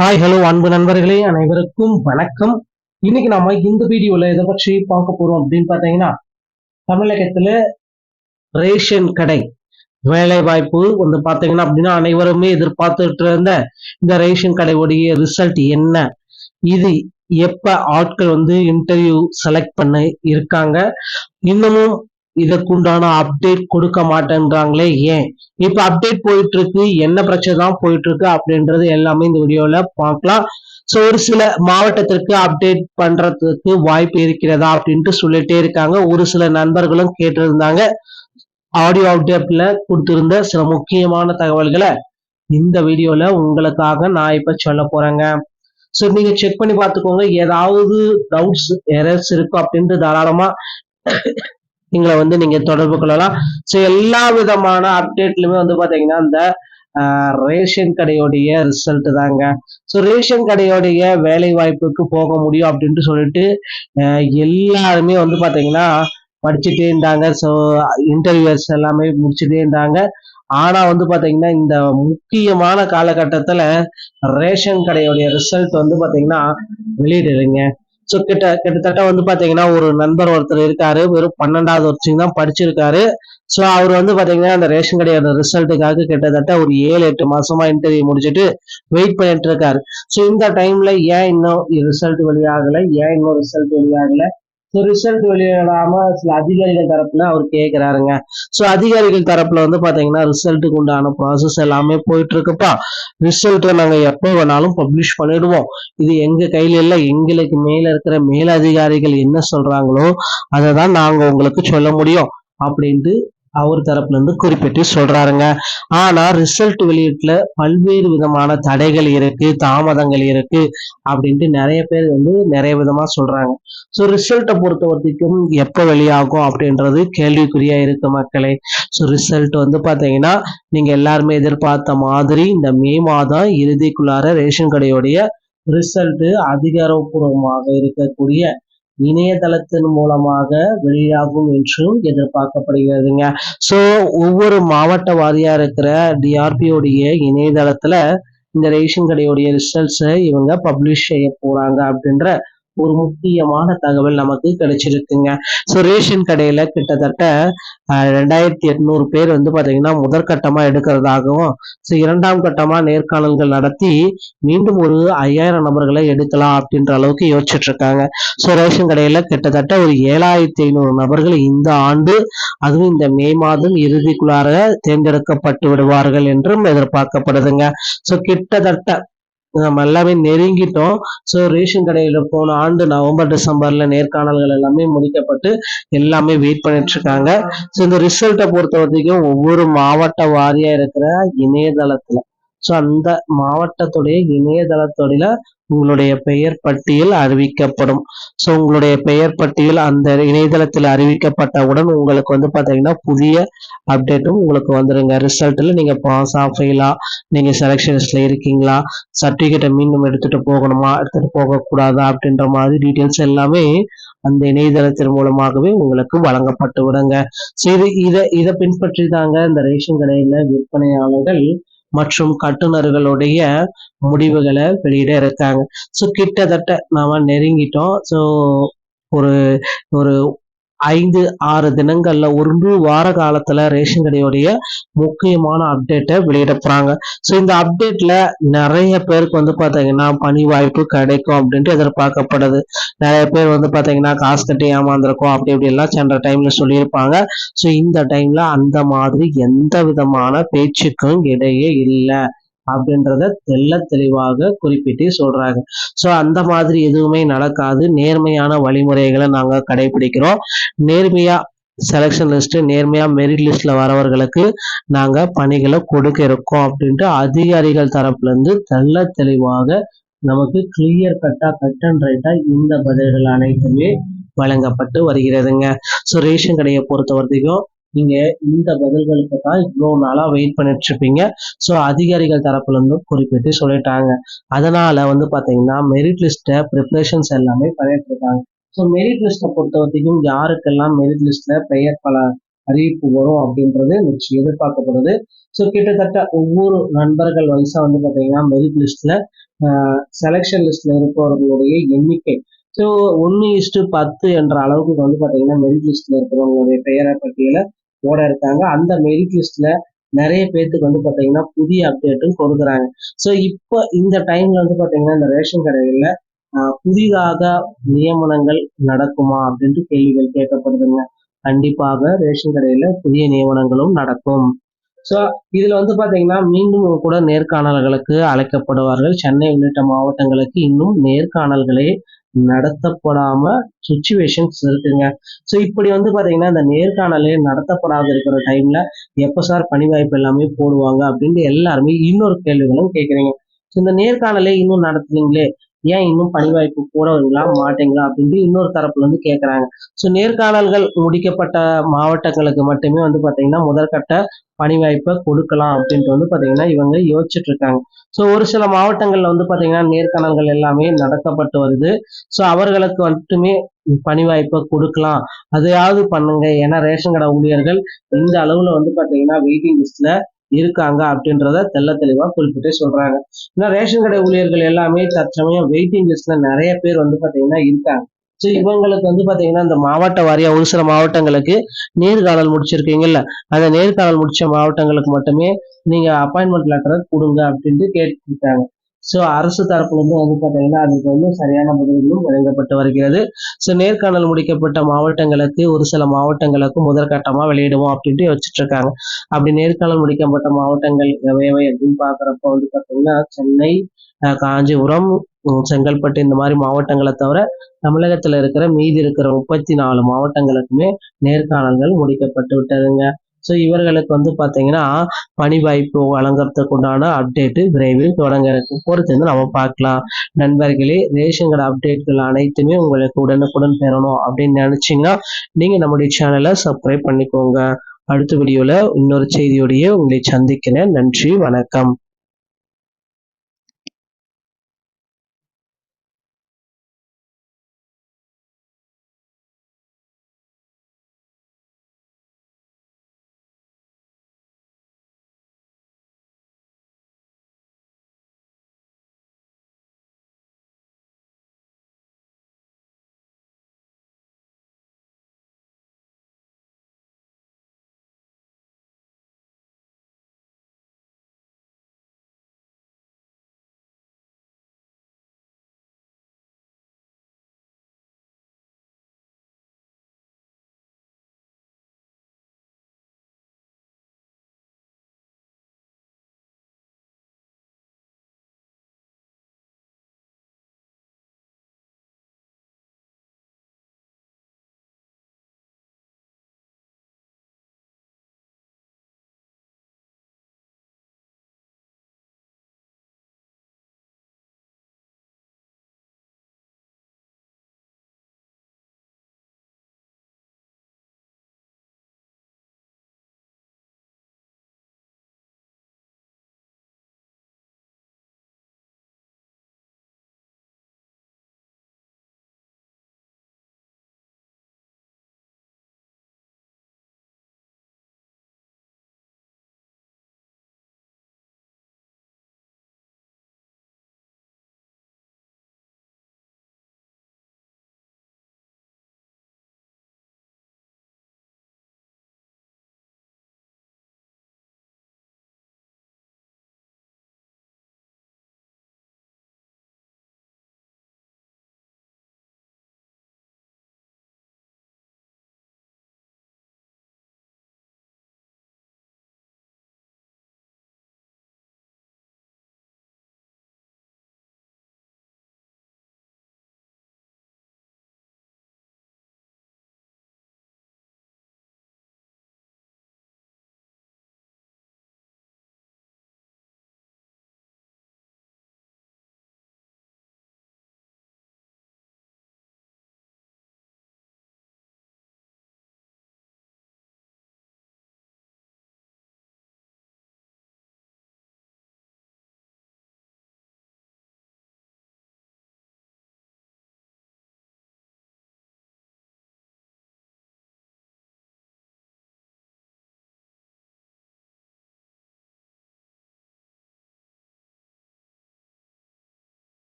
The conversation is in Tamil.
ஹாய் ஹலோ அன்பு நண்பர்களே அனைவருக்கும் வணக்கம். இன்னைக்கு நாம இந்த வீடியோல எதை பற்றி பார்க்க போறோம் அப்படின்னு பார்த்தீங்கன்னா, தமிழகத்துல ரேஷன் கடை வேலை வாய்ப்பு வந்து பார்த்தீங்கன்னா அப்படின்னா அனைவருமே எதிர்பார்த்துட்டு இருந்த இந்த ரேஷன் கடையுடைய ரிசல்ட் என்ன, இது எப்ப ஆட்கள் வந்து இன்டர்வியூ செலக்ட் பண்ண இருக்காங்க, இன்னமும் இதற்குண்டான அப்டேட் கொடுக்க மாட்டேன்றாங்களே ஏன், இப்ப அப்டேட் போயிட்டு இருக்கு, என்ன பிரச்சனை தான் போயிட்டு இருக்கு அப்படின்றது எல்லாமே இந்த வீடியோல பார்க்கலாம். ஸோ ஒரு சில மாவட்டத்திற்கு அப்டேட் பண்றதுக்கு வாய்ப்பு இருக்கிறதா அப்படின்ட்டு சொல்லிட்டே இருக்காங்க. ஒரு சில நண்பர்களும் கேட்டிருந்தாங்க. ஆடியோ அப்டேட்ல கொடுத்திருந்த சில முக்கியமான தகவல்களை இந்த வீடியோல உங்களுக்காக நான் இப்ப சொல்ல போறேங்க. ஸோ நீங்க செக் பண்ணி பார்த்துக்கோங்க. ஏதாவது டவுட்ஸ் எரர்ஸ் இருக்கும் அப்படின்ட்டு தாராளமா எங்களை வந்து நீங்க தொடர்பு கொள்ளலாம். ஸோ எல்லா விதமான அப்டேட்லுமே வந்து பாத்தீங்கன்னா இந்த ரேஷன் கடையோடைய ரிசல்ட் தாங்க. ஸோ ரேஷன் கடையோடைய வேலை வாய்ப்புக்கு போக முடியும் அப்படின்ட்டு சொல்லிட்டு எல்லாருமே வந்து பாத்தீங்கன்னா படிச்சுட்டே இருந்தாங்க. ஸோ இன்டர்வியூஸ் எல்லாமே முடிச்சுட்டே இருந்தாங்க. ஆனா வந்து பாத்தீங்கன்னா இந்த முக்கியமான காலகட்டத்துல ரேஷன் கடையோடைய ரிசல்ட் வந்து பாத்தீங்கன்னா வெளியிடுறீங்க. ஸோ கிட்டத்தட்ட வந்து பாத்தீங்கன்னா ஒரு நண்பர் ஒருத்தர் இருக்காரு, வெறும் 12வது வருஷம் தான் படிச்சிருக்காரு. ஸோ அவர் வந்து பாத்தீங்கன்னா அந்த ரேஷன் கடையோட ரிசல்ட்டுக்காக கிட்டத்தட்ட ஒரு 7-8 மாசமா இன்டர்வியூ முடிச்சுட்டு வெயிட் பண்ணிட்டு இருக்காரு. ஸோ இந்த டைம்ல ஏன் இன்னும் ரிசல்ட் வெளியாகல, ஏன் இன்னும் ரிசல்ட் வெளியாகல, ஸோ ரிசல்ட் வெளியிடாம சில அதிகாரிகள் தரப்புல அவர் கேட்கிறாருங்க. ஸோ அதிகாரிகள் தரப்புல வந்து பாத்தீங்கன்னா ரிசல்ட்டுக்கு உண்டான ப்ராசஸ் எல்லாமே போயிட்டு இருக்குப்பா, ரிசல்ட்டை நாங்க எப்போ வேணாலும் பப்ளிஷ் பண்ணிடுவோம், இது எங்க கையில இல்ல, எங்களுக்கு மேல இருக்கிற மேலதிகாரிகள் என்ன சொல்றாங்களோ அதை தான் நாங்க உங்களுக்கு சொல்ல முடியும் அப்படின்ட்டு அவர் தரப்புல இருந்து குறிப்பிட்டு சொல்றாருங்க. ஆனா ரிசல்ட் வெளியீட்டுல பல்வேறு விதமான தடைகள் இருக்கு, தாமதங்கள் இருக்கு அப்படின்ட்டு நிறைய பேர் வந்து நிறைய விதமா சொல்றாங்க. ஸோ ரிசல்ட்டை பொறுத்த வரைக்கும் எப்போ வெளியாகும் அப்படின்றது கேள்விக்குறியா இருக்கு மக்களே. ஸோ ரிசல்ட் வந்து பாத்தீங்கன்னா நீங்க எல்லாருமே எதிர்பார்த்த மாதிரி இந்த மே மாதம் இறுதிக்குள்ளார ரேஷன் கடையோடைய ரிசல்ட் அதிகாரப்பூர்வமாக இருக்கக்கூடிய இணையதளத்தின் மூலமாக வெளியாகும் என்றும் எதிர்பார்க்கப்படுகிறதுங்க. ஸோ ஒவ்வொரு மாவட்ட வாரியா இருக்கிற டிஆர்பியோடைய இணையதளத்துல இந்த ரேஷன் கடையோடைய ரிசல்ட்ஸை இவங்க பப்ளிஷ் செய்ய போறாங்க அப்படின்ற ஒரு முக்கியமான தகவல் நமக்கு கிடைச்சிருக்குங்க. ஸோ ரேஷன் கடையில கிட்டத்தட்ட 2800 பேர் வந்து பாத்தீங்கன்னா முதற்கட்டமா எடுக்கிறதாகவும், ஸோ இரண்டாம் கட்டமா நேர்காணல்கள் நடத்தி மீண்டும் ஒரு 5000 நபர்களை எடுக்கலாம் அப்படின்ற அளவுக்கு யோசிச்சுட்டு இருக்காங்க. ஸோ ரேஷன் கடையில கிட்டத்தட்ட ஒரு 7500 நபர்கள் இந்த ஆண்டு, அதுவும் இந்த மே மாதம் இறுதிக்குள்ளார தேர்ந்தெடுக்கப்பட்டு விடுவார்கள் என்றும் எதிர்பார்க்கப்படுதுங்க. ஸோ கிட்டத்தட்ட நம்ம எல்லாமே நெருங்கிட்டோம். ஸோ ரேஷன் கடையில போன ஆண்டு நவம்பர் டிசம்பர்ல நேர்காணல்கள் எல்லாமே முடிக்கப்பட்டு எல்லாமே வெயிட் பண்ணிட்டு இருக்காங்க. ஸோ இந்த ரிசல்ட்டை பொறுத்த வரைக்கும் ஒவ்வொரு மாவட்ட வாரியா இருக்கிற இணையதளத்துல, ஸோ அந்த மாவட்டத்துடைய இணையதளத்துடைய உங்களுடைய பெயர் பட்டியல் அறிவிக்கப்படும். ஸோ உங்களுடைய பெயர் பட்டியல் அந்த இணையதளத்தில் அறிவிக்கப்பட்டவுடன் உங்களுக்கு வந்து பாத்தீங்கன்னா புதிய அப்டேட்டும் உங்களுக்கு வந்துருங்க. ரிசல்ட்ல நீங்க பாஸா ஃபெயிலா, நீங்க செலக்ஷன்ஸ்ல இருக்கீங்களா, சர்டிபிகேட்டை மீண்டும் எடுத்துட்டு போகணுமா, எடுத்துட்டு போக கூடாதா அப்படின்ற மாதிரி டீட்டெயில்ஸ் எல்லாமே அந்த இணையதளத்தின் மூலமாகவே உங்களுக்கு வழங்கப்பட்டு விடுங்க. ஸோ இதை பின்பற்றி தாங்க இந்த ரேஷன் கடையில விற்பனையாளர்கள் மற்றும் கட்டுநர்களுடைய முடிவுகளை வெளியிட இருக்காங்க. ஸோ கிட்டத்தட்ட நாம நெருங்கிட்டோம். ஸோ ஒரு ஒரு 5-6 தினங்கள்ல ஒரு வார காலத்துல ரேஷன் கடையோடைய முக்கியமான அப்டேட்டை வெளியிட போறாங்க. ஸோ இந்த அப்டேட்ல நிறைய பேருக்கு வந்து பாத்தீங்கன்னா பணி வாய்ப்பு கிடைக்கும் அப்படின்ட்டு எதிர்பார்க்கப்படுது. நிறைய பேர் வந்து பாத்தீங்கன்னா காசு கட்டி ஏமாந்துருக்கோம் அப்படி இப்படி எல்லாம் சென்ற டைம்ல சொல்லியிருப்பாங்க. ஸோ இந்த டைம்ல அந்த மாதிரி எந்த விதமான பேச்சுக்கும் இடையே இல்லை அப்படின்றத தெள்ள தெளிவாக குறிப்பிட்டு சொல்றாங்க. ஸோ அந்த மாதிரி எதுவுமே நடக்காது, நேர்மையான வழிமுறைகளை நாங்க கடைபிடிக்கிறோம், நேர்மையா செலக்ஷன் லிஸ்ட், நேர்மையா மெரிட் லிஸ்ட்ல வரவர்களுக்கு நாங்க பணிகளை கொடுக்க இருக்கோம் அப்படின்ட்டு அதிகாரிகள் தரப்புல இருந்து தெள்ள தெளிவாக நமக்கு கிளியர் கட்டா கட் அண்ட் ரைட்டா இந்த பதில்கள் அனைத்துமே வழங்கப்பட்டு வருகிறதுங்க. ஸோ ரேஷன் கடையை பொறுத்த வரைக்கும் நீங்க இந்த பதில்களுக்கு தான் இவ்வளவு நாளா வெயிட் பண்ணிட்டு இருப்பீங்க. ஸோ அதிகாரிகள் தரப்புல இருந்து குறிப்பிட்டு சொல்லிட்டாங்க. அதனால வந்து பாத்தீங்கன்னா மெரிட் லிஸ்ட ப்ரிப்பரேஷன்ஸ் எல்லாமே பண்ணிட்டு இருக்காங்க. ஸோ மெரிட் லிஸ்ட்டை பொறுத்த வரைக்கும் யாருக்கெல்லாம் மெரிட் லிஸ்ட்ல பெயர் பல அறிவிப்பு வரும் அப்படின்றது எதிர்பார்க்கப்படுது. ஸோ கிட்டத்தட்ட ஒவ்வொரு நண்பர்கள் வயசா வந்து பாத்தீங்கன்னா மெரிட் லிஸ்ட்ல செலெக்ஷன் லிஸ்ட்ல இருப்பவர்களுடைய எண்ணிக்கை. ஸோ 1:10 என்ற அளவுக்கு வந்து பார்த்தீங்கன்னா மெரிட் லிஸ்ட்ல இருக்கிறவங்களுடைய பெயரை பட்டியல போட இருக்காங்க. அந்த மெரிட் லிஸ்ட்ல நிறைய பேர்த்துக்கு வந்து பார்த்தீங்கன்னா புதிய அப்டேட்டும் கொடுக்குறாங்க. ஸோ இப்போ இந்த டைம்ல வந்து பார்த்தீங்கன்னா இந்த ரேஷன் கடைகள்ல புதிதாக நியமனங்கள் நடக்குமா அப்படின்ட்டு கேள்விகள் கேட்கப்படுதுங்க. கண்டிப்பாக ரேஷன் கடையில புதிய நியமனங்களும் நடக்கும். ஸோ இதுல வந்து பாத்தீங்கன்னா மீண்டும் கூட நேர்காணல்களுக்கு அழைக்கப்படுவார்கள். சென்னை உள்ளிட்ட மாவட்டங்களுக்கு இன்னும் நேர்காணல்களே நடத்தப்படாம சுச்சுவேஷன்ஸ் இருக்குங்க. ஸோ இப்படி வந்து பாத்தீங்கன்னா இந்த நேர்காணலே நடத்தப்படாத இருக்கிற டைம்ல எப்ப சார் பணி வாய்ப்பு எல்லாமே போடுவாங்க அப்படின்ட்டு எல்லாருமே இன்னொரு கேள்விகளும் கேட்குறீங்க. ஸோ இந்த நேர்காணலே இன்னும் நடத்துறீங்களே, ஏன் இன்னும் பணி வாய்ப்பு போடுவீங்களா மாட்டீங்களா அப்படின்ட்டு இன்னொரு தரப்புல இருந்து கேட்கறாங்க. ஸோ நேர்காணல்கள் முடிக்கப்பட்ட மாவட்டங்களுக்கு மட்டுமே வந்து பாத்தீங்கன்னா முதற்கட்ட பணி வாய்ப்பை கொடுக்கலாம் அப்படின்ட்டு வந்து பாத்தீங்கன்னா இவங்க யோசிச்சுட்டு இருக்காங்க. ஸோ ஒரு சில மாவட்டங்கள்ல வந்து பாத்தீங்கன்னா நேர்காணல்கள் எல்லாமே நடத்தப்பட்டு வருது. ஸோ அவர்களுக்கு மட்டுமே பணி வாய்ப்பை கொடுக்கலாம், அதையாவது பண்ணுங்க. ஏன்னா ரேஷன் கடை ஊழியர்கள் இந்த அளவுல வந்து பாத்தீங்கன்னா வெயிட்டிங் லிஸ்ட்ல இருக்காங்க அப்படின்றத தெள்ள தெளிவா குறிப்பிட்டு சொல்றாங்க. ஏன்னா ரேஷன் கடை ஊழியர்கள் எல்லாமே தற்சமயம் வெயிட்டிங் லிஸ்ட்ல நிறைய பேர் வந்து பாத்தீங்கன்னா இருக்காங்க. ஸோ இவங்களுக்கு வந்து பாத்தீங்கன்னா இந்த மாவட்ட வாரியா ஒரு சில மாவட்டங்களுக்கு நேர்காணல் முடிச்சிருக்கீங்கல்ல, அந்த நேர்காணல் முடிச்ச மாவட்டங்களுக்கு மட்டுமே நீங்க அப்பாயின்மெண்ட் லெட்டரை கொடுங்க அப்படின்ட்டு கேட்டுருக்காங்க. ஸோ அரசு தரப்புல இருந்து வந்து பாத்தீங்கன்னா அதுக்கு வந்து சரியான பதில்களும் வழங்கப்பட்டு வருகிறது. ஸோ நேர்காணல் முடிக்கப்பட்ட மாவட்டங்களுக்கு ஒரு சில மாவட்டங்களுக்கு முதற்கட்டமா வெளியிடுவோம் அப்படின்ட்டு யோசிச்சுட்டு இருக்காங்க. அப்படி நேர்காணல் முடிக்கப்பட்ட மாவட்டங்கள் எவை அப்படின்னு பாக்குறப்ப வந்து பாத்தீங்கன்னா சென்னை, காஞ்சிபுரம், செங்கல்பட்டு இந்த மாதிரி மாவட்டங்களை தவிர தமிழகத்துல இருக்கிற மீதி இருக்கிற 34 மாவட்டங்களுக்குமே நேர்காணல்கள் முடிக்கப்பட்டு விட்டதுங்க. ஸோ இவர்களுக்கு வந்து பாத்தீங்கன்னா பணி வாய்ப்பு வழங்குறதுக்கு உண்டான அப்டேட் விரைவில் தொடங்க இருக்கு. பொறுத்து வந்து நம்ம பார்க்கலாம். நண்பர்களே, ரேஷன் கடை அப்டேட்கள் அனைத்துமே உங்களுக்கு உடனுக்குடன் பெறணும் அப்படின்னு நினைச்சீங்கன்னா நீங்க நம்முடைய சேனலை சப்ஸ்கிரைப் பண்ணிக்கோங்க. அடுத்த வீடியோல இன்னொரு செய்தியோடைய உங்களை சந்திக்கிறேன். நன்றி, வணக்கம்.